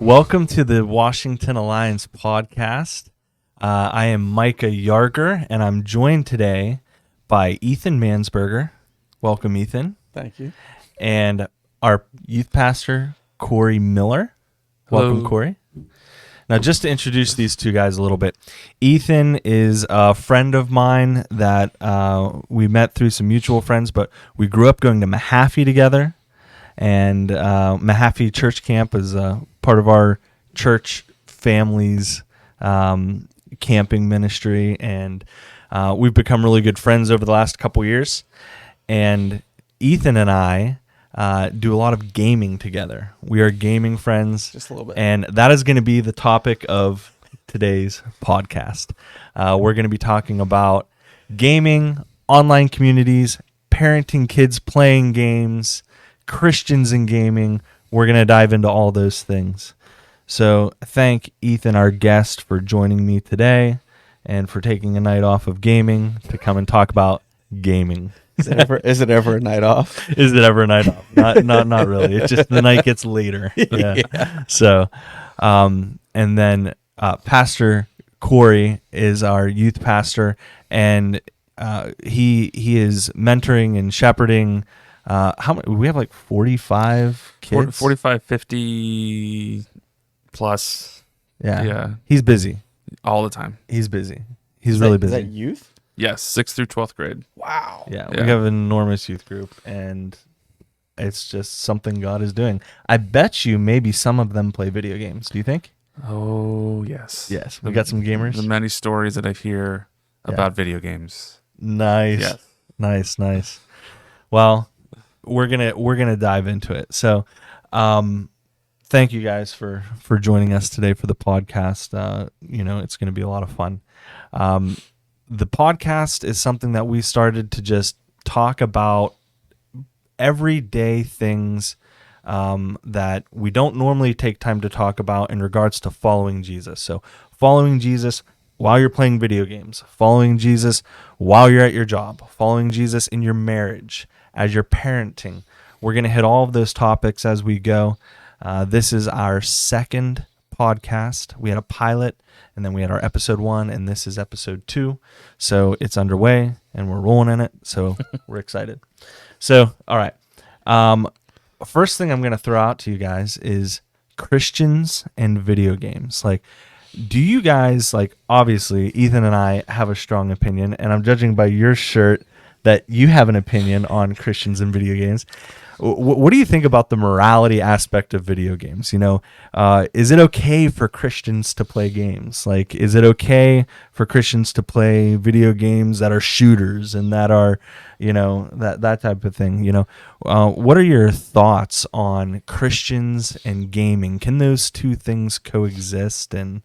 Welcome to the Washington Alliance podcast. I am Micah Yarger, and I'm joined today by Ethan Mansberger. Welcome, Ethan. Thank you. And our youth pastor, Corey Miller. Hello. Welcome, Corey. Now, just to introduce these two guys a little bit, Ethan is a friend of mine that we met through some mutual friends, but we grew up going to Mahaffey together. And Mahaffey Church Camp is part of our church family's camping ministry, and we've become really good friends over the last couple years. And Ethan and I do a lot of gaming together. We are gaming friends, Just a little bit. and that is going to be the topic of today's podcast. We're going to be talking about gaming, online communities, parenting kids playing games, Christians in gaming. We're going to dive into all those things. So thank Ethan, our guest, for joining me today and for taking a night off of gaming to come and talk about gaming. Is it ever a night off? Is it ever a night off? Not really. It's just the night gets later. Yeah. So, and then Pastor Corey is our youth pastor, and he is mentoring and shepherding. How many? We have like 45 kids. 45, 50 plus. Yeah. Yeah. He's busy. All the time. He's busy. He's really Is busy. that youth? Yes. 6th through 12th grade. Wow. Yeah, Yeah. we have an enormous youth group, and it's just something God is doing. I bet you maybe some of them play video games. Do you think? Oh, yes. Yes, we got some gamers. The many stories that I hear Yeah. about video games. Nice. Yes. Nice. Well, we're gonna dive into it. So, thank you guys for joining us today for the podcast. It's gonna be a lot of fun. The podcast is something that we started to just talk about everyday things that we don't normally take time to talk about in regards to following Jesus. So following Jesus while you're playing video games, following Jesus while you're at your job, following Jesus in your marriage, as you're parenting. We're going to hit all of those topics as we go. This is our second podcast. We had a pilot, and then we had our episode 1, and this is episode 2. So it's underway, and we're rolling in it. So we're excited. So, all right. First thing I'm going to throw out to you guys is Christians and video games. Like, do you guys, obviously, Ethan and I have a strong opinion, and I'm judging by your shirt that you have an opinion on Christians and video games. What do you think about the morality aspect of video games? Is it okay for Christians to play games? Is it okay for Christians to play video games that are shooters and that are, that type of thing? What are your thoughts on Christians and gaming? Can those two things coexist? And,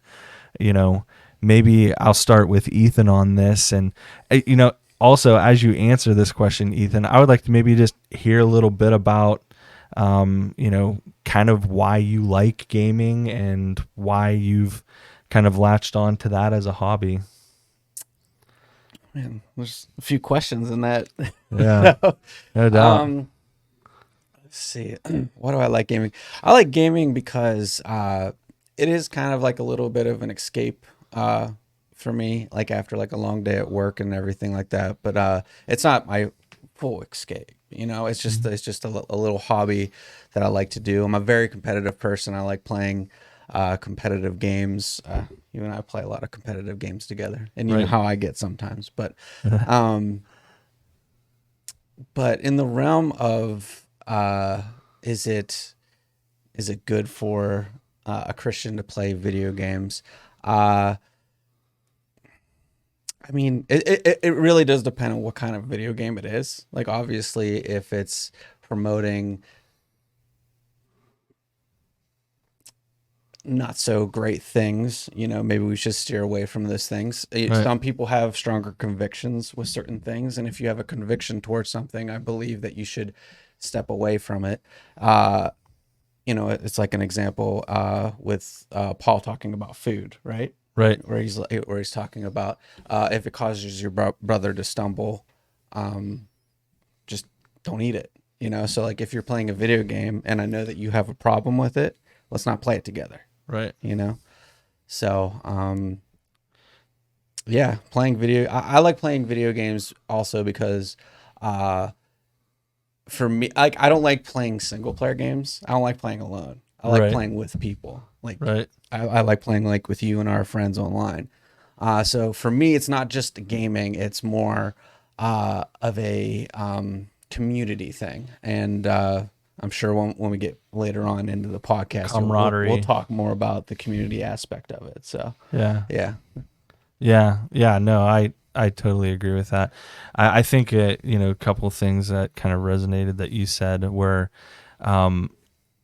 maybe I'll start with Ethan on this. And, also, as you answer this question, Ethan, I would like to maybe just hear a little bit about, kind of why you like gaming and why you've kind of latched on to that as a hobby. Man, there's a few questions in that. Yeah, no doubt. Let's see. Why do I like gaming? I like gaming because it is kind of like a little bit of an escape for me, after a long day at work and everything like that. But it's not my full escape. It's just a little hobby that I like to do. I'm a very competitive person. I like playing competitive games. You and I play a lot of competitive games together, and you know how I get sometimes. But but in the realm of is it good for a Christian to play video games? I mean, it really does depend on what kind of video game it is. Obviously, if it's promoting not so great things, maybe we should steer away from those things. Right. Some people have stronger convictions with certain things, and if you have a conviction towards something, I believe that you should step away from it. It's like an example with Paul talking about food, right? Right. Where he's talking about if it causes your brother to stumble, just don't eat it. So if you're playing a video game and I know that you have a problem with it, let's not play it together. Right. you know. So yeah, playing video. I like playing video games also because uh, for me, like I don't like playing single player games. I don't like playing alone. I like Right. playing with people. Like Right. I like playing like with you and our friends online. So for me, it's not just gaming; it's more of a community thing. And I'm sure when we get later on into the podcast, Camaraderie. we'll talk more about the community aspect of it. So Yeah. yeah, Yeah. No, I totally agree with that. I think a couple of things that kind of resonated that you said were,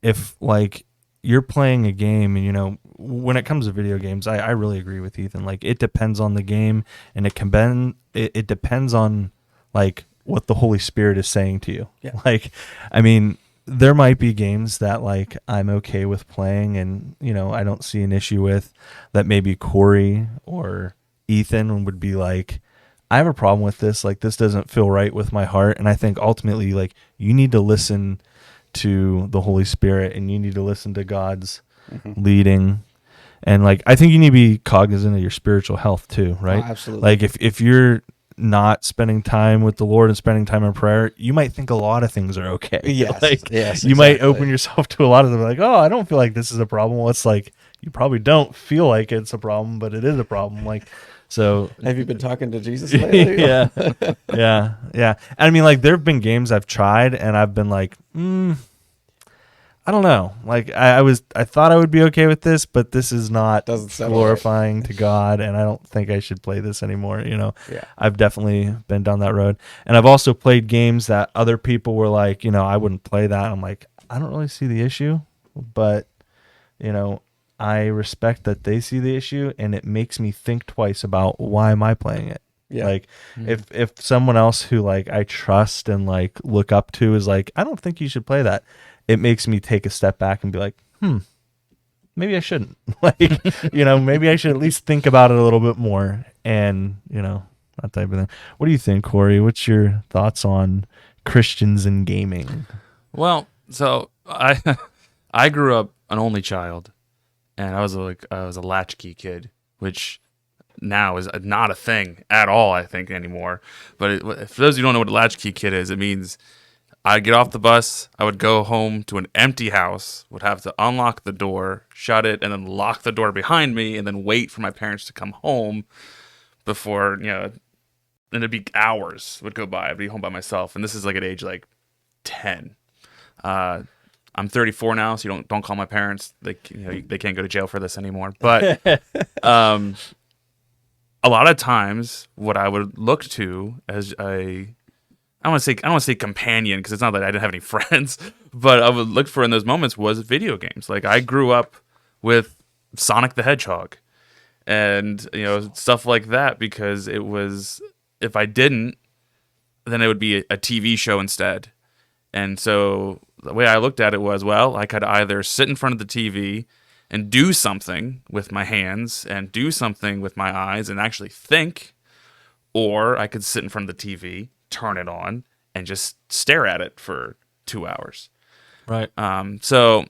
if like you're playing a game and when it comes to video games, I really agree with Ethan. Like it depends on the game, and it depends on like what the Holy Spirit is saying to you. Yeah. Like, I mean, there might be games that like I'm okay with playing and I don't see an issue with, that maybe Corey or Ethan would be like, I have a problem with this. Like this doesn't feel right with my heart. And I think ultimately like you need to listen to the Holy Spirit and you need to listen to God's leading. And like I think you need to be cognizant of your spiritual health too, right? Oh, absolutely. Like if you're not spending time with the Lord and spending time in prayer, you might think a lot of things are okay. Yes, Like yes, you might exactly. open yourself to a lot of them like, oh, I don't feel like this is a problem. Well, it's like you probably don't feel like it's a problem, but it is a problem. Like so Have you been talking to Jesus lately? yeah. Yeah. I mean, like, there have been games I've tried and I've been like, I don't know. Like, I thought I would be okay with this, but this is not Doesn't sound glorifying to God, and I don't think I should play this anymore. Yeah. I've definitely been down that road. And I've also played games that other people were like, I wouldn't play that. I'm like, I don't really see the issue, but, I respect that they see the issue, and it makes me think twice about why am I playing it. Yeah. Like if someone else who like I trust and like look up to is like, I don't think you should play that, it makes me take a step back and be like, maybe I shouldn't. Like, maybe I should at least think about it a little bit more, and that type of thing. What do you think, Corey? What's your thoughts on Christians and gaming? Well, so I grew up an only child, and I was a latchkey kid, which now is not a thing at all, I think, anymore. But for those who don't know what a latchkey kid is, it means I'd get off the bus, I would go home to an empty house, would have to unlock the door, shut it, and then lock the door behind me, and then wait for my parents to come home before, and it'd be hours would go by. I'd be home by myself, and this is like at age like 10. I'm 34 now, so you don't call my parents. They can't go to jail for this anymore. But a lot of times, what I would look to as I don't want to say companion, because it's not that I didn't have any friends, but I would look for in those moments was video games. Like I grew up with Sonic the Hedgehog and stuff like that, because it was, if I didn't, then it would be a TV show instead. And so the way I looked at it was, well, I could either sit in front of the TV and do something with my hands and do something with my eyes and actually think, or I could sit in front of the TV, turn it on, and just stare at it for 2 hours. Right. So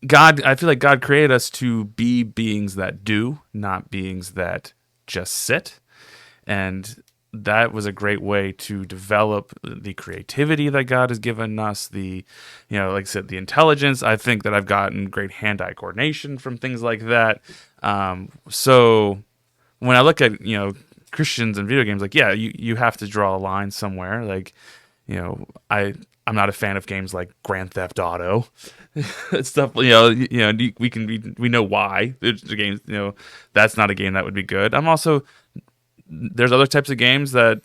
I feel like God created us to be beings that do, not beings that just sit. And that was a great way to develop the creativity that God has given us, like I said, the intelligence. I think that I've gotten great hand-eye coordination from things like that. So when I look at, Christians and video games, like, yeah, you have to draw a line somewhere. Like, I'm not a fan of games like Grand Theft Auto. Stuff, we know why. There's the games, that's not a game that would be good. There's other types of games that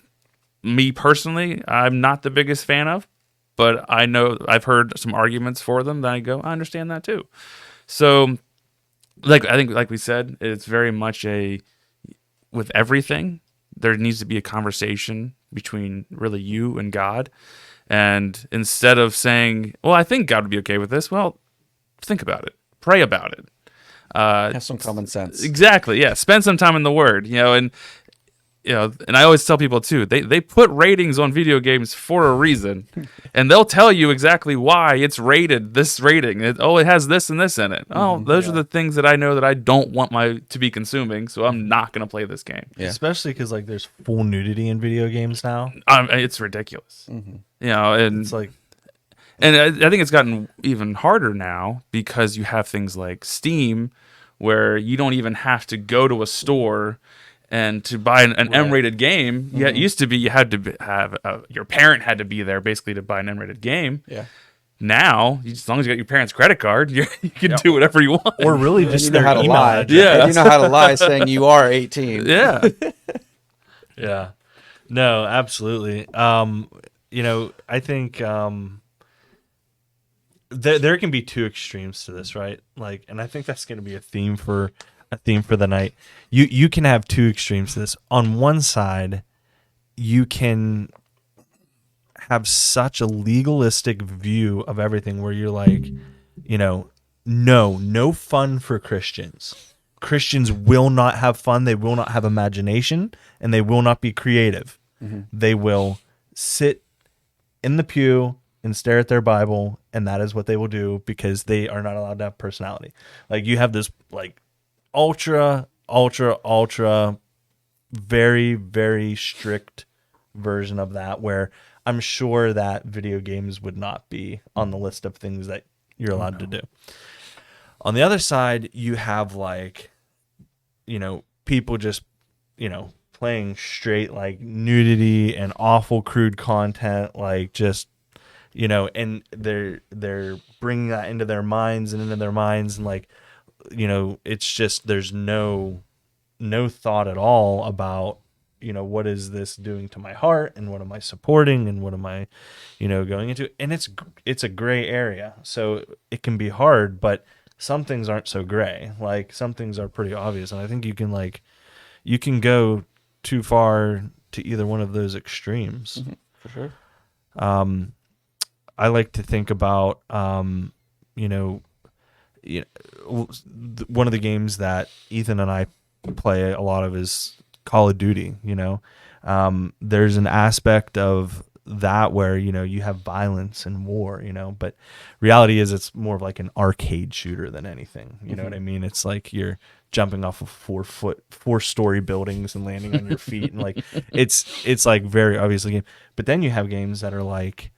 me personally, I'm not the biggest fan of, but I know I've heard some arguments for them that I go, I understand that too. So I think, like we said, it's very much with everything, there needs to be a conversation between really you and God. And instead of saying, well, I think God would be okay with this, well, think about it, pray about it. Have some common sense. Exactly. Yeah. Spend some time in the Word, and and I always tell people too, they put ratings on video games for a reason, and they'll tell you exactly why it's rated this rating. It has this and this in it. Those are the things that I know that I don't want to be consuming, so I'm not going to play this game. Yeah. Especially because like there's full nudity in video games now. It's ridiculous. And It's like And I think it's gotten even harder now because you have things like Steam, where you don't even have to go to a store and to buy an M-rated game. Yeah, it used to be you had to have your parent had to be there basically to buy an M-rated game. Yeah. Now, as long as you got your parents' credit card, you can do whatever you want. or really just you know their how to email lie. address. Yeah. And you know how to lie saying you are 18. Yeah. Yeah. No, absolutely. I think there can be two extremes to this, right? Like, and I think that's going to be a theme for the night. You can have two extremes to this. On one side, you can have such a legalistic view of everything where you're like, no fun for Christians. Christians will not have fun. They will not have imagination, and they will not be creative. They will sit in the pew and stare at their Bible, and that is what they will do because they are not allowed to have personality. Like, you have this like ultra very, very strict version of that where I'm sure that video games would not be on the list of things that you're allowed to do. On the other side, you have like, people just, playing straight like nudity and awful crude content, like just, and they're bringing that into their minds and like, it's just, there's no thought at all about, what is this doing to my heart and what am I supporting and what am I, going into? And it's a gray area. So it can be hard, but some things aren't so gray. Like, some things are pretty obvious. And I think you can go too far to either one of those extremes. For sure. I like to think about, one of the games that Ethan and I play a lot of is Call of Duty. There's an aspect of that where, you have violence and war, but reality is it's more of like an arcade shooter than anything. You know what I mean? It's like you're jumping off of 4-story buildings and landing on your feet. And like, it's like very obviously game, but then you have games that are like,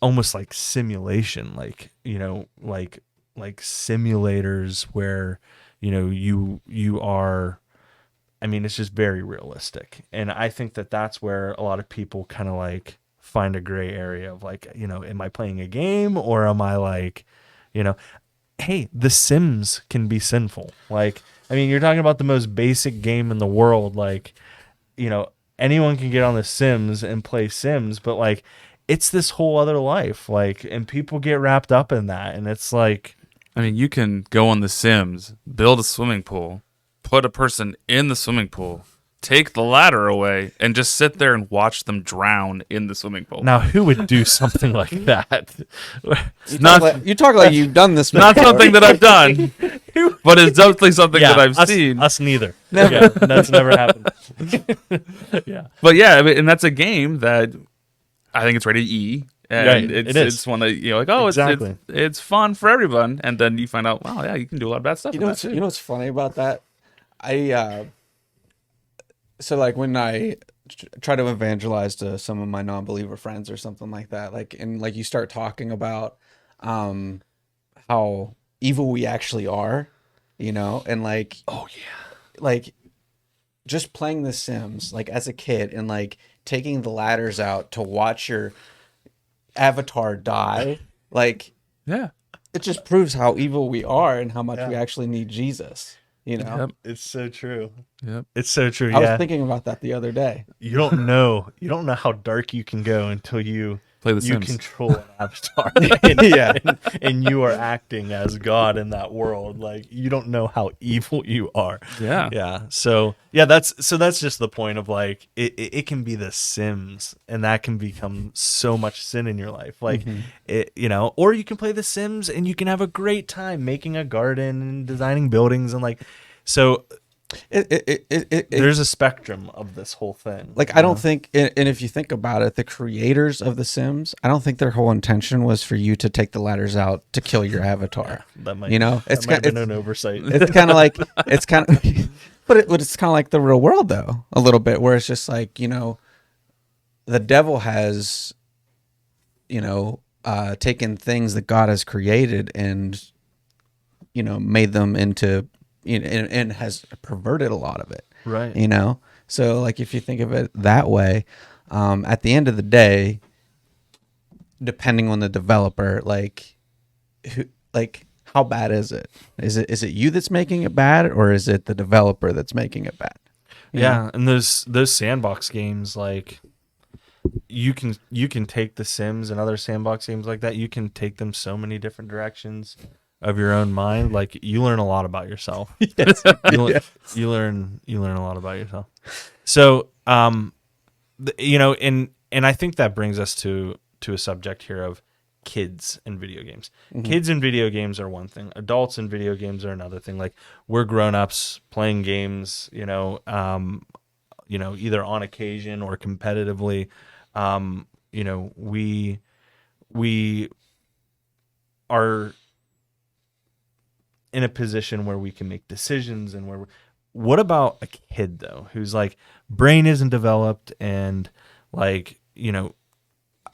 almost like simulation, like, like simulators where, you are, I mean, it's just very realistic. And I think that that's where a lot of people kind of like find a gray area of like, am I playing a game or am I like, hey, The Sims can be sinful. Like, I mean, you're talking about the most basic game in the world. Like, anyone can get on The Sims and play Sims, but like, it's this whole other life. Like, and people get wrapped up in that. And it's like, I mean, you can go on The Sims, build a swimming pool, put a person in the swimming pool, take the ladder away, and just sit there and watch them drown in the swimming pool. now who would do something like that? You talk like you've done this before. Not something that I've done, but it's definitely something that I've seen. Us neither. Yeah, that's never happened. Yeah. But yeah, I mean, and that's a game that I think it's rated E. And Right, it's, it is. it's one that, like, oh, Exactly. it's fun for everyone. And then you find out, wow, yeah, you can do a lot of bad stuff. You with know that what's, too. you know what's funny about that? So like when I try to evangelize to some of my non-believer friends or something like that, like, and like you start talking about how evil we actually are, and like, Oh yeah. like just playing The Sims, like as a kid, and like taking the ladders out to watch your avatar die, like Yeah. it just proves how evil we are and how much we actually need Jesus. Yep. It's so true. Yep. It's so true. I Yeah. was thinking about that the other day. You don't know how dark you can go until you Play The Sims. control an avatar. Yeah. and you are acting as God in that world. Like, you don't know how evil you are. Yeah. Yeah. So yeah, that's just the point of like it can be The Sims, and that can become so much sin in your life. Like or you can play The Sims and you can have a great time making a garden and designing buildings and like, so There's a spectrum of this whole thing. Like, I don't think, and if you think about it, the creators of The Sims, I don't think their whole intention was for you to take the ladders out to kill your avatar. that might, You know, that might have been an oversight. it's kind of like, it's kind of, but it's kind of like the real world though, a little bit, where it's just like, you know, the devil has, you know, taken things that God has created and, you know, made them into, you know, and has perverted a lot of it. Right. You know, so like if you think of it that way, at the end of the day, depending on the developer, like how bad is it? Is it you that's making it bad, or is it the developer that's making it bad? You Yeah, know? and those sandbox games, like you can take The Sims and other sandbox games like that. You can take them so many different directions of your own mind. Like you learn a lot about yourself. You learn a lot about yourself. So, you know, and I think that brings us to a subject here of kids and video games. Kids and video games are one thing. Adults and video games are another thing. Like we're grown-ups playing games, you know, either on occasion or competitively. You know, we are in a position where we can make decisions and what about a kid though, who's like brain isn't developed and like, you know,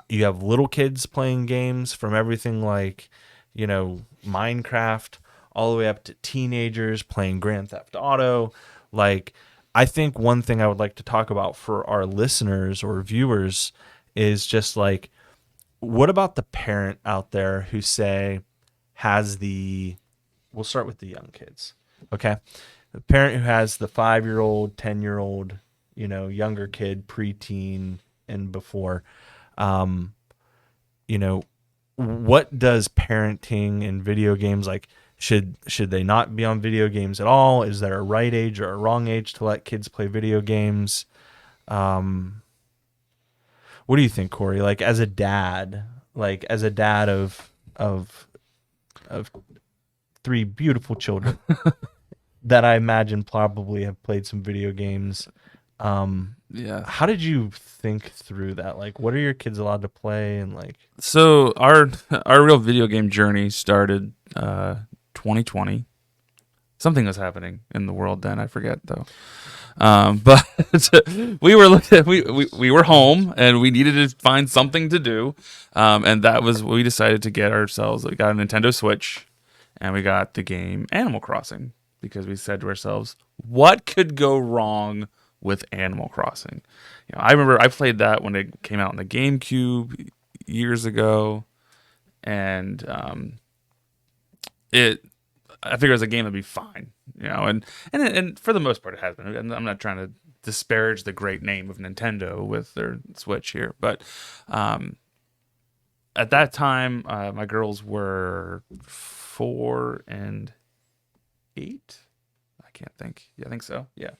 you have little kids playing games from everything like, you know, Minecraft all the way up to teenagers playing Grand Theft Auto. Like, I think one thing I would like to talk about for our listeners or viewers is just like, what about the parent out there who we'll start with the young kids. Okay. The parent who has the 5-year-old, 10-year-old, you know, younger kid, preteen and before, you know, what does parenting in video games, like, should they not be on video games at all? Is there a right age or a wrong age to let kids play video games? What do you think, Corey? Like as a dad of 3 beautiful children that I imagine probably have played some video games. Yeah. How did you think through that? Like, what are your kids allowed to play? And like, So our real video game journey started 2020. Something was happening in the world then. I forget though. But we were home and we needed to find something to do. And that was we decided to get ourselves. We got a Nintendo Switch, and we got the game Animal Crossing because we said to ourselves, what could go wrong with Animal Crossing? You know, I remember I played that when it came out on the GameCube years ago, and I figured it was a game that'd be fine, you know, and for the most part it has been. And I'm not trying to disparage the great name of Nintendo with their Switch here, but at that time my girls were 4 and 8. I can't think. Yeah, I think so. Yeah,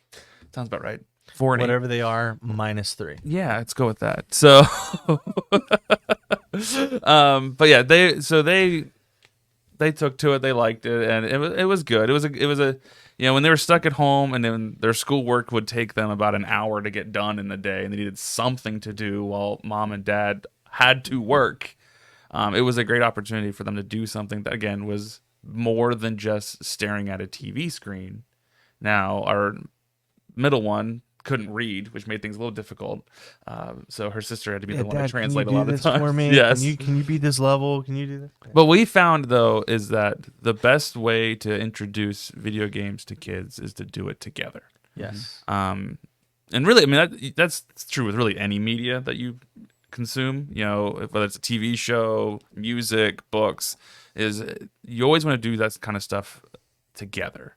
sounds about right. 4 and 8. whatever they are, -3. Yeah, let's go with that. So, but yeah, they took to it. They liked it, and it was good. It was a you know, when they were stuck at home, and then their schoolwork would take them about an hour to get done in the day, and they needed something to do while mom and dad had to work. It was a great opportunity for them to do something that again was more than just staring at a TV screen. Now our middle one couldn't read, which made things a little difficult. So her sister had to be the one to translate a lot of the time. For me? Yes. Can you beat this level? Can you do this? But we found though is that the best way to introduce video games to kids is to do it together. Yes. And really, I mean that's true with really any media that you consume. You know, whether it's a TV show, music, books, is you always want to do that kind of stuff together.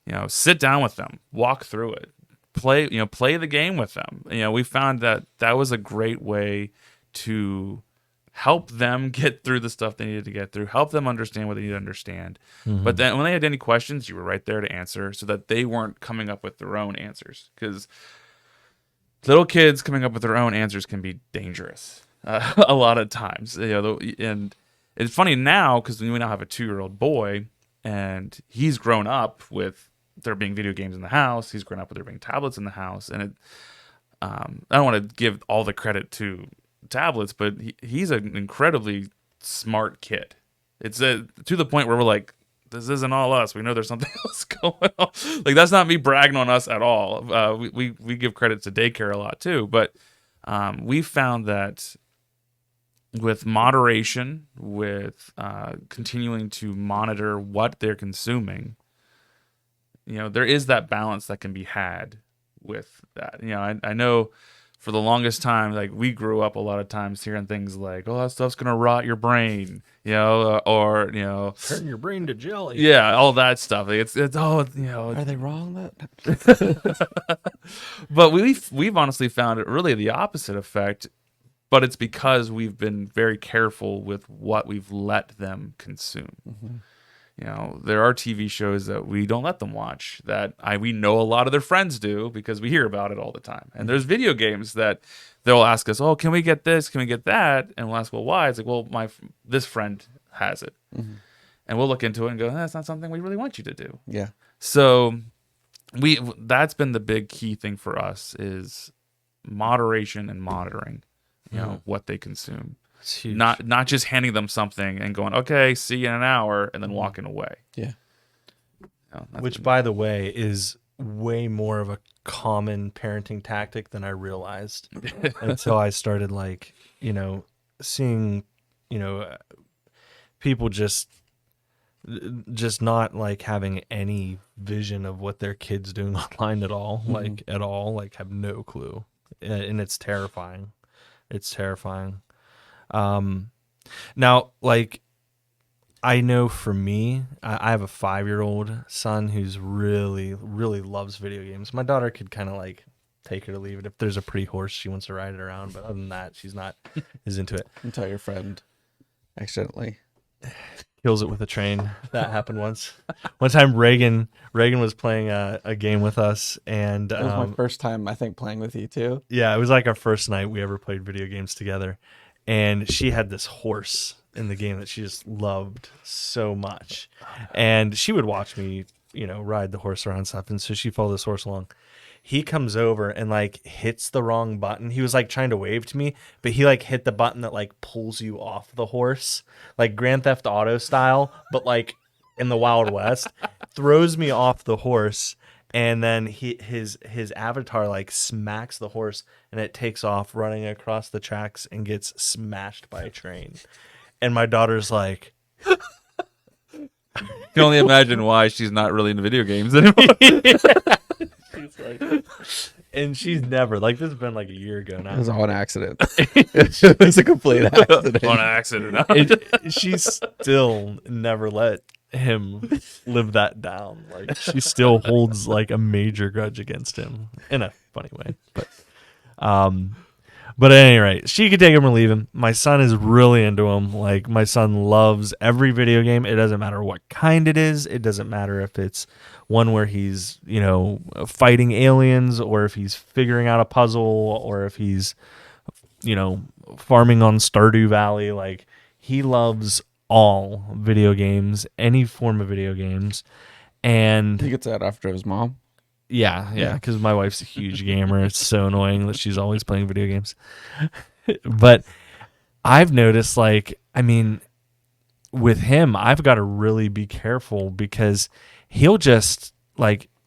You know, sit down with them, walk through it. Play the game with them. You know, we found that was a great way to help them get through the stuff they needed to get through, help them understand what they need to understand. Mm-hmm. But then when they had any questions, you were right there to answer so that they weren't coming up with their own answers. Because little kids coming up with their own answers can be dangerous a lot of times. You know, and it's funny now because we now have a 2-year-old boy, and he's grown up with there being video games in the house. He's grown up with there being tablets in the house, and I don't want to give all the credit to tablets, but he's an incredibly smart kid. It's to the point where we're like, this isn't all us. We know there's something else going on. Like, that's not me bragging on us at all. We give credit to daycare a lot too, but we found that with moderation, with continuing to monitor what they're consuming, there is that balance that can be had with that. I know for the longest time, like, we grew up a lot of times hearing things like, "Oh, that stuff's gonna rot your brain," or Turn your brain to jelly. yeah, all that stuff. Like, it's Are they wrong? But we've honestly found it really the opposite effect. But it's because we've been very careful with what we've let them consume. There are TV shows that we don't let them watch that we know a lot of their friends do because we hear about it all the time. And there's video games that they'll ask us, "Oh, can we get this? Can we get that?" And we'll ask, "Well, why?" It's like, "Well, this friend has it." And we'll look into it and go, "That's not something we really want you to do." Yeah. So that's been the big key thing for us is moderation and monitoring, what they consume. It's huge. Not just handing them something and going, "Okay, see you in an hour," and then walking away. Yeah. Which, by the way, is way more of a common parenting tactic than I realized until I started, seeing, people just not like having any vision of what their kid's doing online at all, have no clue, and it's terrifying. It's terrifying. Now, I know for me, I have a 5-year-old son who's really, really loves video games. My daughter could kind of take it or leave it. If there's a pretty horse, she wants to ride it around. But other than that, she's not as into it. Until your friend accidentally kills it with a train. That happened once. One time, Reagan was playing a game with us, and it was my first time, I think, playing with you too. Yeah, it was like our first night we ever played video games together, and she had this horse in the game that she just loved so much, and she would watch me, ride the horse around and stuff, and so she followed this horse along. He comes over and hits the wrong button. He was trying to wave to me, but he hit the button that pulls you off the horse, like Grand Theft Auto style, but in the Wild West. Throws me off the horse, and then his avatar smacks the horse, and it takes off running across the tracks and gets smashed by a train. And my daughter's like, You can only imagine why she's not really into video games anymore. and she's never this has been a year ago now. It was all an accident. It was a complete accident. On accident. She still never let him live that down. She still holds a major grudge against him in a funny way. But at any rate, she could take him or leave him. My son is really into him. My son loves every video game. It doesn't matter what kind it is. It doesn't matter if it's one where he's, fighting aliens, or if he's figuring out a puzzle, or if he's, farming on Stardew Valley. He loves all video games, any form of video games. And He gets that after his mom. yeah, because my wife's a huge gamer. It's so annoying that she's always playing video games. But I've noticed, with him, I've got to really be careful because he'll just,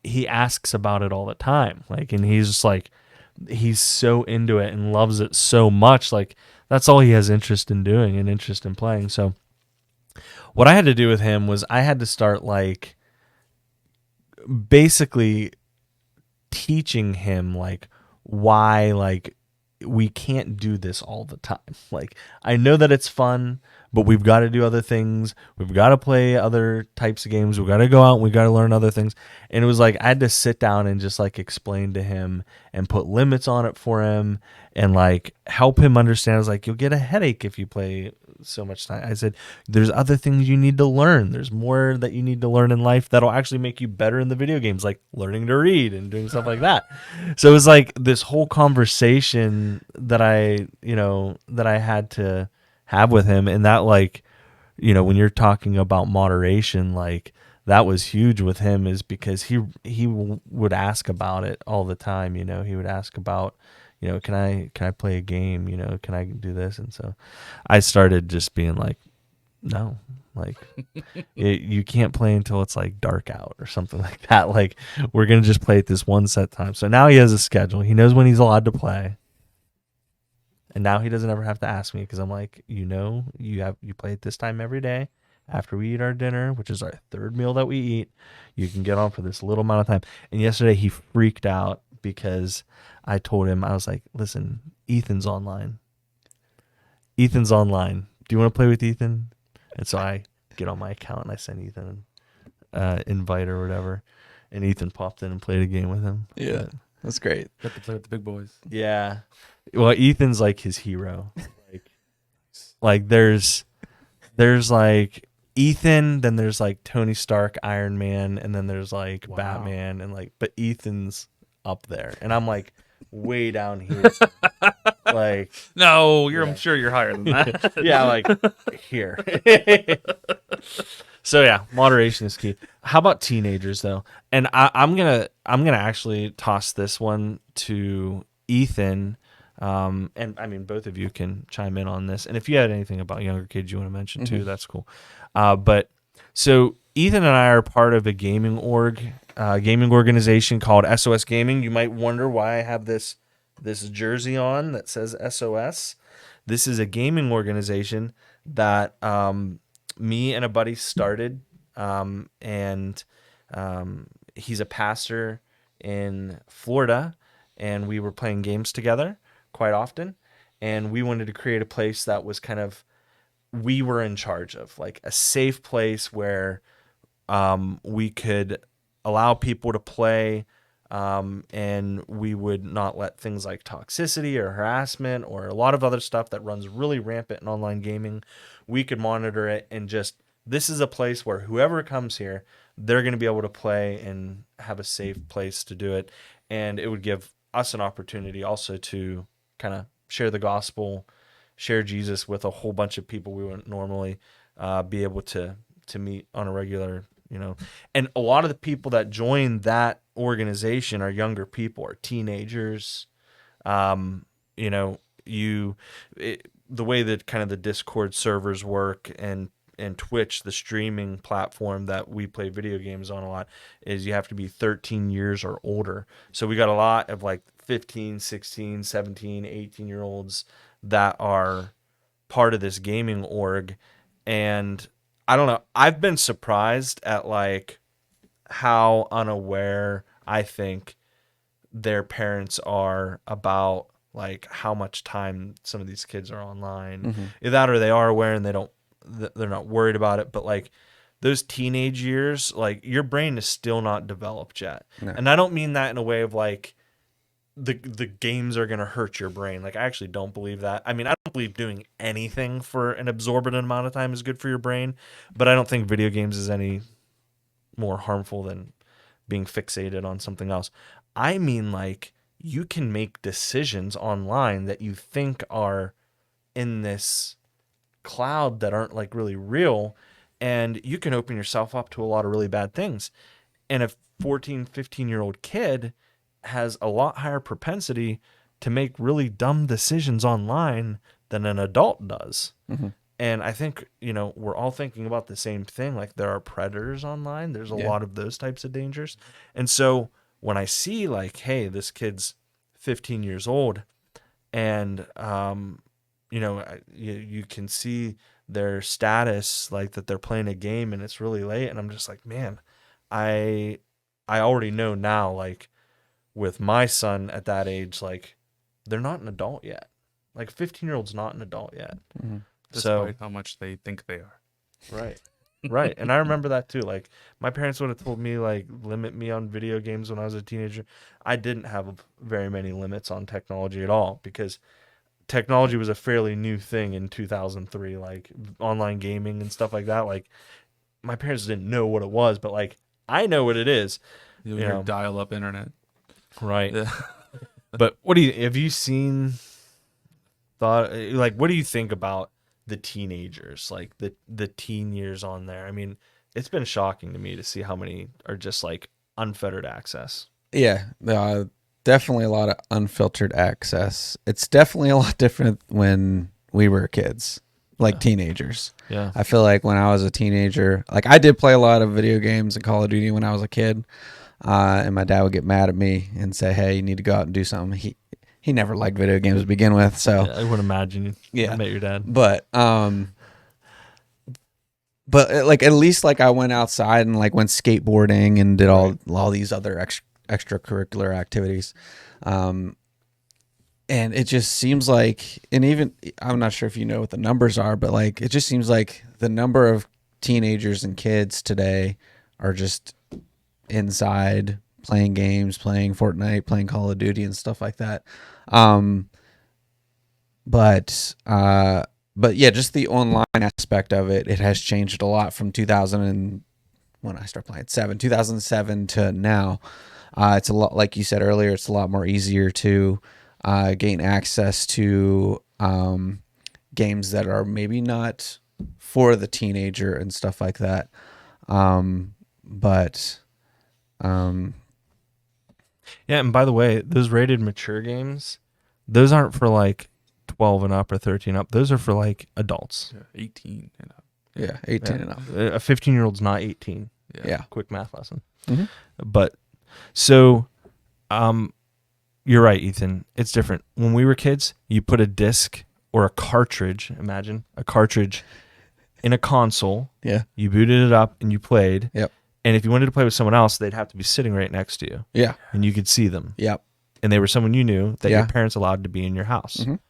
he asks about it all the time. And he's just he's so into it and loves it so much. That's all he has interest in doing and interest in playing. So what I had to do with him was I had to start, basically teaching him why we can't do this all the time. I know that it's fun, but we've got to do other things. We've got to play other types of games. We've got to go out and we've got to learn other things. And it was I had to sit down and just explain to him and put limits on it for him and help him understand. I was you'll get a headache if you play so much time. I said, there's other things you need to learn. There's more that you need to learn in life that'll actually make you better in the video games, like learning to read and doing stuff like that. So it was this whole conversation that I had to have with him, and that when you're talking about moderation, that was huge with him, is because he would ask about it all the time. You know, he would ask about, you know, can I play a game? You know, can I do this? And so I started just being like, no, like you can't play until it's like dark out or something like that. Like, we're gonna just play at this one set time. So now he has a schedule. He knows when he's allowed to play. And now he doesn't ever have to ask me, because I'm like, you know, you play at this time every day. After we eat our dinner, which is our third meal that we eat, you can get on for this little amount of time. And yesterday he freaked out because I told him, I was like, listen, Ethan's online. Ethan's online. Do you want to play with Ethan? And so I get on my account and I send Ethan an invite or whatever. And Ethan popped in and played a game with him. Yeah, But, that's great. Got to play with the big boys. yeah. Well, Ethan's like his hero. Like there's like Ethan, then there's like Tony Stark, Iron Man, and then there's like Wow. Batman, and like, but Ethan's up there, and I'm like way down here. Like, No, Yeah. I'm sure you're higher than that. yeah, like here. So yeah, moderation is key. How about teenagers though? And I'm gonna actually toss this one to Ethan. And I mean, both of you can chime in on this. And if you had anything about younger kids you want to mention too, that's cool. But so Ethan and I are part of a gaming organization called SOS Gaming. You might wonder why I have this jersey on that says SOS. This is a gaming organization that me and a buddy started, and he's a pastor in Florida, and we were playing games together quite often, and we wanted to create a place that was kind of, we were in charge of, like a safe place where we could allow people to play, and we would not let things like toxicity or harassment or a lot of other stuff that runs really rampant in online gaming, we could monitor it, and just, this is a place where whoever comes here, they're going to be able to play and have a safe place to do it. And it would give us an opportunity also to kind of share the gospel, share Jesus with a whole bunch of people we wouldn't normally be able to meet on a regular, you know. And a lot of the people that join that organization are younger people, or teenagers. You know, the way that kind of the Discord servers work, and Twitch, the streaming platform that we play video games on a lot, is you have to be 13 years or older. So we got a lot of like 15, 16, 17, 18-year-olds that are part of this gaming org. And I don't know, I've been surprised at like how unaware I think their parents are about like how much time some of these kids are online. Either that, or they are aware and they're not worried about it. But like those teenage years, like your brain is still not developed yet. No. And I don't mean that in a way of like the games are going to hurt your brain. Like, I actually don't believe that. I mean, I don't believe doing anything for an absorbent amount of time is good for your brain, but I don't think video games is any more harmful than being fixated on something else. I mean, like, you can make decisions online that you think are in this cloud that aren't like really real, and you can open yourself up to a lot of really bad things. And a 14, 15-year-old kid has a lot higher propensity to make really dumb decisions online than an adult does. And I think, you know, we're all thinking about the same thing. Like, there are predators online. There's a lot of those types of dangers. And so when I see like, hey, this kid's 15 years old, and you know, you can see their status, like that they're playing a game and it's really late, and I'm just like, man, I already know now, like with my son at that age, like they're not an adult yet. Like, 15-year-old's not an adult yet. So Despite how much they think they are. right. Right. And I remember that too. Like, my parents would have told me, like, limit me on video games when I was a teenager. I didn't have very many limits on technology at all, because technology was a fairly new thing in 2003, like online gaming and stuff like that. Like, my parents didn't know what it was, but like, I know what it is. You know. know, dial-up internet. Right. Yeah. But what have you seen, what do you think about the teenagers, like the teen years on there? I mean, It's been shocking to me to see how many are just like unfettered access. Yeah, definitely a lot of unfiltered access. It's definitely a lot different when we were kids, like teenagers. Yeah. I feel like when I was a teenager, like I did play a lot of video games and Call of Duty when I was a kid, and my dad would get mad at me and say, "Hey, you need to go out and do something." He never liked video games to begin with, so I would imagine you met your dad. But like at least like I went outside and like went skateboarding and did all these other extracurricular activities, and it just seems like, and even I'm not sure if you know what the numbers are, but like it just seems like the number of teenagers and kids today are just inside playing games, playing Fortnite, playing Call of Duty and stuff like that. But yeah, just the online aspect of it, it has changed a lot from 2000 and when I started playing 2007 to now. It's a lot, like you said earlier, it's a lot more easier to gain access to games that are maybe not for the teenager and stuff like that. Yeah, and by the way, those rated mature games, those aren't for like 12 and up or 13 up. Those are for like adults. 18 and up. Yeah, 18 and up. A 15-year-old's not 18. Yeah. Quick math lesson. Mhm. But so you're right, Ethan. It's different. When we were kids, you put a disc or a cartridge, imagine a cartridge in a console. Yeah. You booted it up and you played. Yep. And if you wanted to play with someone else, they'd have to be sitting right next to you. Yeah. And you could see them. Yep. And they were someone you knew that Yeah. your parents allowed to be in your house. Mhm.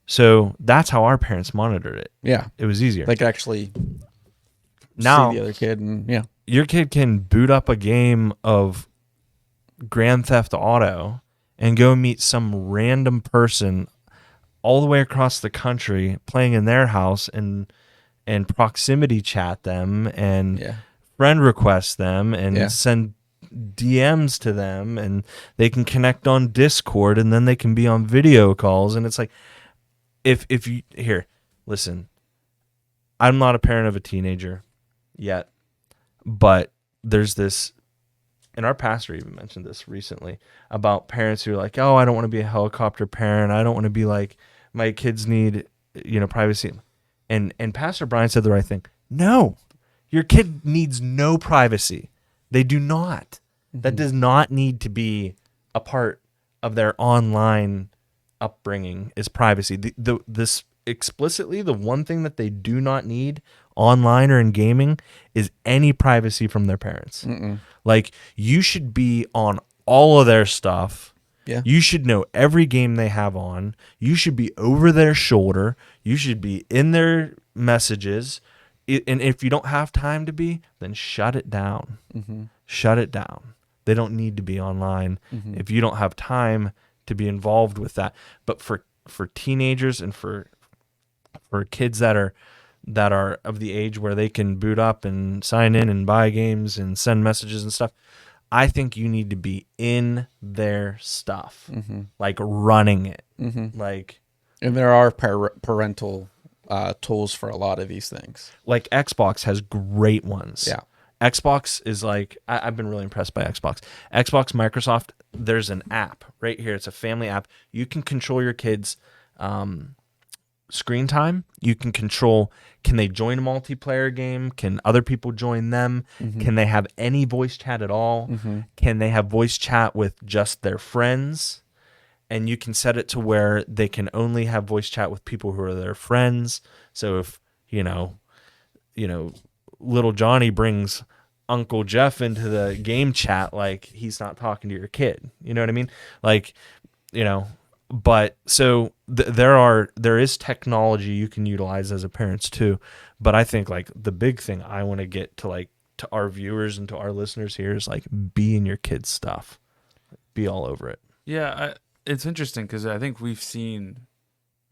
So that's how our parents monitored it. Yeah. It was easier. They could actually now, see the other kid and yeah. your kid can boot up a game of Grand Theft Auto and go meet some random person all the way across the country playing in their house and proximity chat them and Yeah. friend request them and Yeah. send DMs to them, and they can connect on Discord, and then they can be on video calls. And it's like, if you here, listen, I'm not a parent of a teenager yet, but there's this, and our pastor even mentioned this recently about parents who are like, oh, I don't want to be a helicopter parent. I don't want to be like, my kids need, privacy. And Pastor Brian said the right thing. No, your kid needs no privacy. They do not. That does not need to be a part of their online upbringing is privacy. This explicitly, the one thing that they do not need online or in gaming is any privacy from their parents. Like, you should be on all of their stuff. Yeah. You should know every game they have on. You should be over their shoulder. You should be in their messages. And if you don't have time to be, then shut it down. Shut it down. They don't need to be online if you don't have time to be involved with that. But for teenagers and for kids that are of the age where they can boot up and sign in and buy games and send messages and stuff, I think you need to be in their stuff, like running it. Like, And there are parental tools for a lot of these things. like Xbox has great ones. Yeah. Xbox is like, I've been really impressed by Xbox. Microsoft, there's an app right here. It's a family app. You can control your kids' screen time. You can control, can they join a multiplayer game? Can other people join them? Can they have any voice chat at all? Can they have voice chat with just their friends? And you can set it to where they can only have voice chat with people who are their friends. So if, little Johnny brings Uncle Jeff into the game chat, like, he's not talking to your kid. You know what I mean? Like, but so there is technology you can utilize as a parents too. But I think like the big thing I want to get to, like, to our viewers and to our listeners here is like, be in your kids' stuff, be all over it. Yeah, it's interesting because I think we've seen,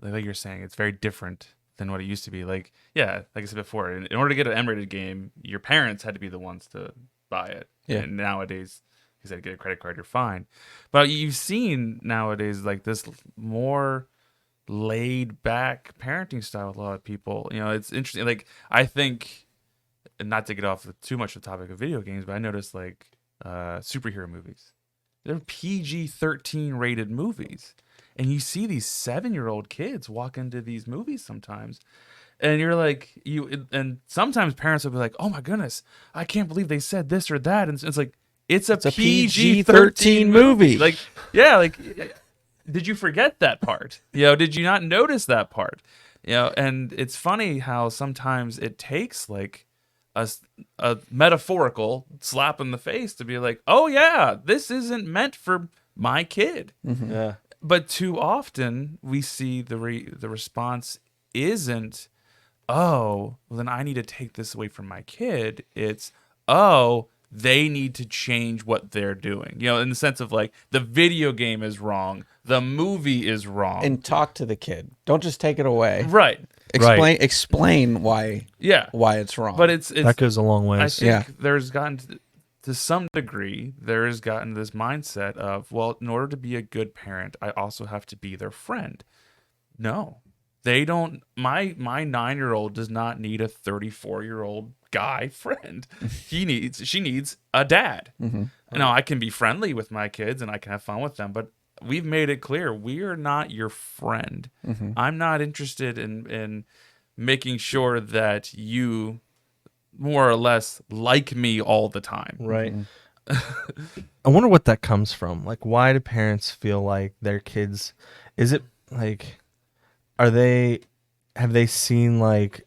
like you're saying, it's very different than what it used to be. Like, yeah, like I said before, in order to get an M-rated game, your parents had to be the ones to buy it. Yeah. And nowadays, you said get a credit card, you're fine. But you've seen nowadays like this more laid back parenting style with a lot of people. It's interesting. Like, I think and not to get off too much of the topic of video games, but I noticed like superhero movies. They're PG-13 rated movies. And you see these 7-year-old kids walk into these movies sometimes. And you're like, and sometimes parents will be like, oh my goodness, I can't believe they said this or that. And it's like, it's a PG-13 movie. Like, yeah, like, did you forget that part? Did you not notice that part? And it's funny how sometimes it takes like a metaphorical slap in the face to be like, oh yeah, this isn't meant for my kid. Mm-hmm. Yeah. But too often we see the response isn't, oh, well then I need to take this away from my kid. It's, oh, they need to change what they're doing. In the sense of like the video game is wrong, the movie is wrong. And talk to the kid. Don't just take it away. Right. Explain why it's wrong. But it's That goes a long way. I think there's gotten to some degree, there has gotten this mindset of, well, in order to be a good parent, I also have to be their friend. No, they don't. My 9-year-old does not need a 34-year-old guy friend. She needs a dad. Mm-hmm. Now, I can be friendly with my kids and I can have fun with them, but we've made it clear we are not your friend. Mm-hmm. I'm not interested in making sure that you more or less like me all the time. Right. I wonder what that comes from. Like, why do parents feel like their kids, is it like, have they seen like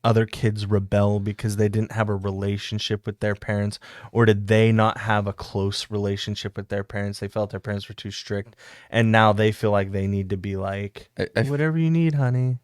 other kids rebel because they didn't have a relationship with their parents, or did they not have a close relationship with their parents? They felt their parents were too strict, and now they feel like they need to be like, whatever you need, honey.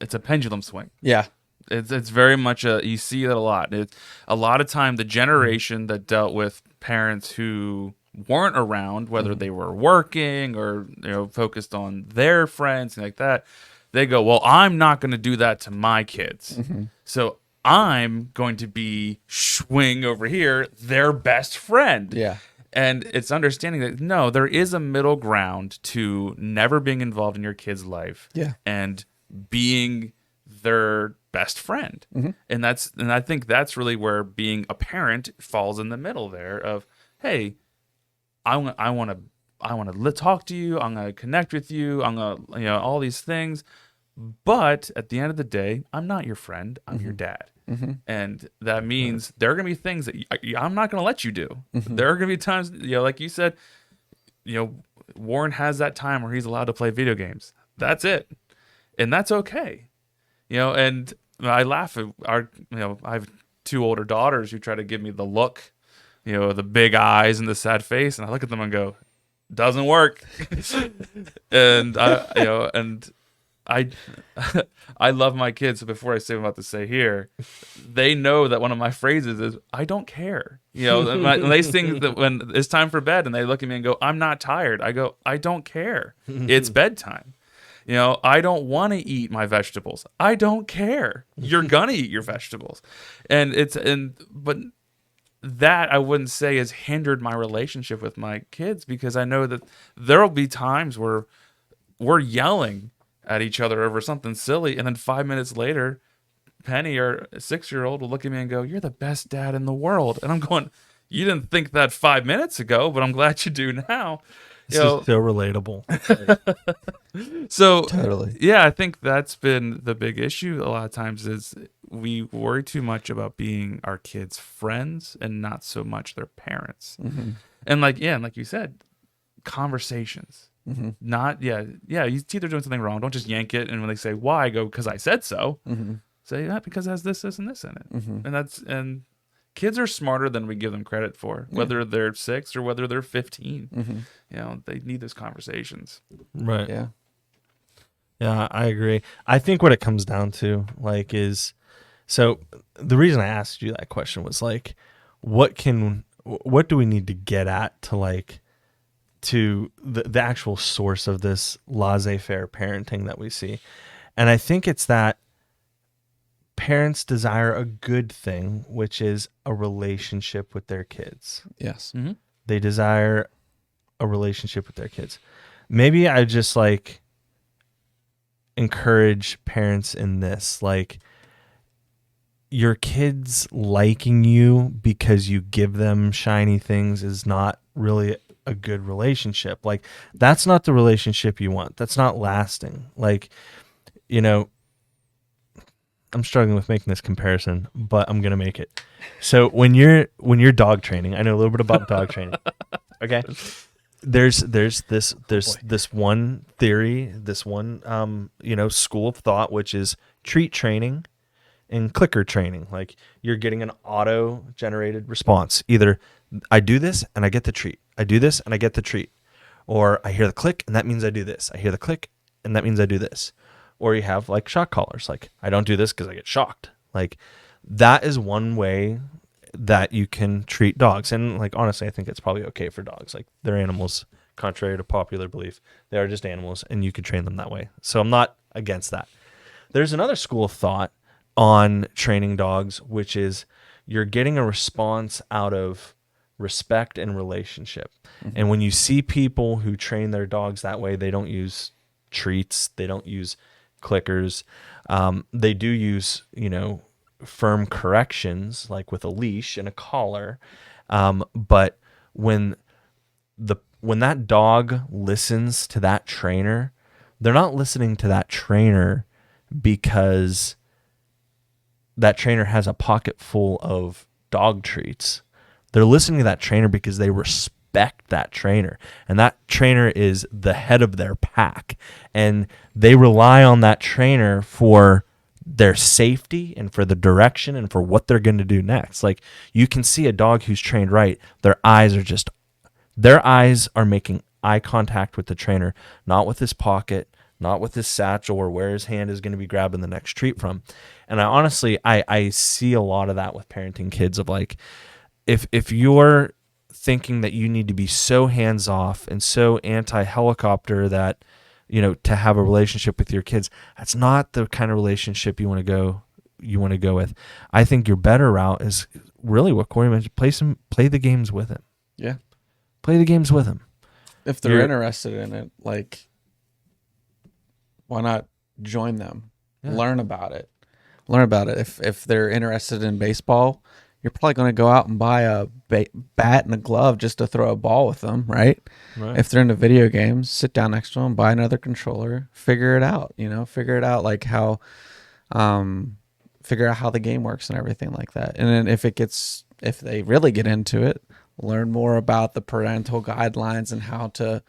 It's a pendulum swing. Yeah. It's very much you see that a lot. It's a lot of time the generation that dealt with parents who weren't around, whether they were working or focused on their friends and like that, they go, well, I'm not going to do that to my kids. Mm-hmm. So I'm going to be swing over here, their best friend. Yeah. And it's understanding that no, there is a middle ground to never being involved in your kid's life. Yeah. And being their best friend. Mm-hmm. And I think that's really where being a parent falls in the middle there of, hey, I want to talk to you, I'm going to connect with you, I'm going to all these things, but at the end of the day, I'm not your friend, I'm your dad. Mm-hmm. And that means there are going to be things that I'm not going to let you do. Mm-hmm. There are going to be times, like you said, Warren has that time where he's allowed to play video games. That's it. And that's okay. And I laugh at I have 2 older daughters who try to give me the look, the big eyes and the sad face. And I look at them and go, doesn't work. And I love my kids. So before I say what I'm about to say here, they know that one of my phrases is, I don't care. When they sing that when it's time for bed and they look at me and go, I'm not tired. I go, I don't care. It's bedtime. I don't want to eat my vegetables. I don't care. You're gonna eat your vegetables. But that I wouldn't say has hindered my relationship with my kids, because I know that there'll be times where we're yelling at each other over something silly, and then 5 minutes later, Penny, our 6-year-old, will look at me and go, "You're the best dad in the world." And I'm going, "You didn't think that 5 minutes ago, but I'm glad you do now." This is so relatable. So Totally. yeah, I think that's been the big issue a lot of times is we worry too much about being our kids' friends and not so much their parents. Mm-hmm. And like you said, conversations. Mm-hmm. Not you see they're doing something wrong, don't just yank it, and when they say why, go because I said so. Mm-hmm. Say that because it has this and this in it. Mm-hmm. And kids are smarter than we give them credit for, whether they're 6 or whether they're 15. Mm-hmm. They need those conversations. Right. Yeah. Yeah, I agree. I think what it comes down to, like, is, so the reason I asked you that question was like, what do we need to get at to like, to the actual source of this laissez-faire parenting that we see? And I think it's that parents desire a good thing, which is a relationship with their kids. Yes. Mm-hmm. They desire a relationship with their kids. Maybe I just like encourage parents in this, like, your kids liking you because you give them shiny things is not really a good relationship. Like, that's not the relationship you want. That's not lasting. Like, you know, I'm struggling with making this comparison, but I'm going to make it. So when you're dog training, I know a little bit about dog training. Okay. There's this one theory, this one school of thought, which is treat training and clicker training. Like, you're getting an auto generated response. Either I do this and I get the treat. I do this and I get the treat. Or I hear the click and that means I do this. I hear the click and that means I do this. Or you have like shock collars. Like, I don't do this because I get shocked. Like, that is one way that you can treat dogs. And like, honestly, I think it's probably okay for dogs. Like, they're animals, contrary to popular belief. They are just animals and you could train them that way. So I'm not against that. There's another school of thought on training dogs, which is you're getting a response out of respect and relationship. Mm-hmm. And when you see people who train their dogs that way, they don't use treats, they don't use clickers. They do use, firm corrections, like with a leash and a collar. But when that dog listens to that trainer, they're not listening to that trainer because that trainer has a pocket full of dog treats. They're listening to that trainer because they respect that trainer, and that trainer is the head of their pack, and they rely on that trainer for their safety and for the direction and for what they're going to do next. Like, you can see a dog who's trained right, their eyes are making eye contact with the trainer, not with his pocket, not with his satchel or where his hand is going to be grabbing the next treat from. And I see a lot of that with parenting kids, of like, if you're thinking that you need to be so hands off and so anti-helicopter that, to have a relationship with your kids, that's not the kind of relationship you want to go with. I think your better route is really what Corey mentioned: play the games with him. Yeah. Play the games with him. If they're interested in it, like, why not join them? Yeah. Learn about it. If they're interested in baseball, you're probably going to go out and buy a bat and a glove just to throw a ball with them, right? If they're into video games, sit down next to them, buy another controller, figure it out, like how, figure out how the game works and everything like that. And then if they really get into it, learn more about the parental guidelines and how to,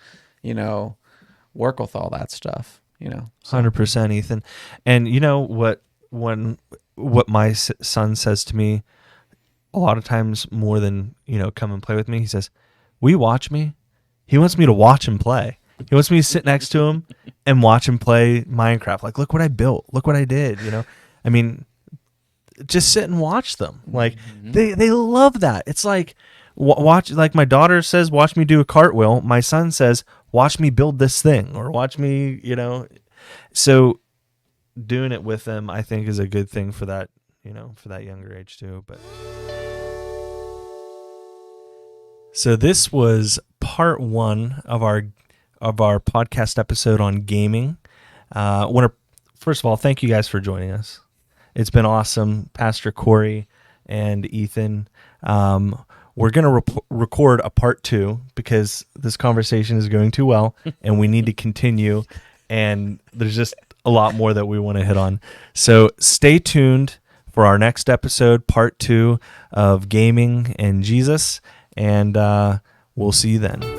work with all that stuff, So. 100%, Ethan. And what my son says to me a lot of times, more than, come and play with me, he says, will you watch me? He wants me to watch him play. He wants me to sit next to him and watch him play Minecraft. Like, look what I built. Look what I did. I mean, just sit and watch them. Like, they love that. It's like, watch, like my daughter says, watch me do a cartwheel. My son says, watch me build this thing, or watch me, So doing it with them, I think, is a good thing for that, for that younger age too. But so this was part 1 of our podcast episode on gaming. I want to, first of all, thank you guys for joining us. It's been awesome, Pastor Corey and Ethan. We're going to record a part 2 because this conversation is going too well and we need to continue. And there's just a lot more that we want to hit on. So stay tuned for our next episode, part 2 of gaming and Jesus. And we'll see you then.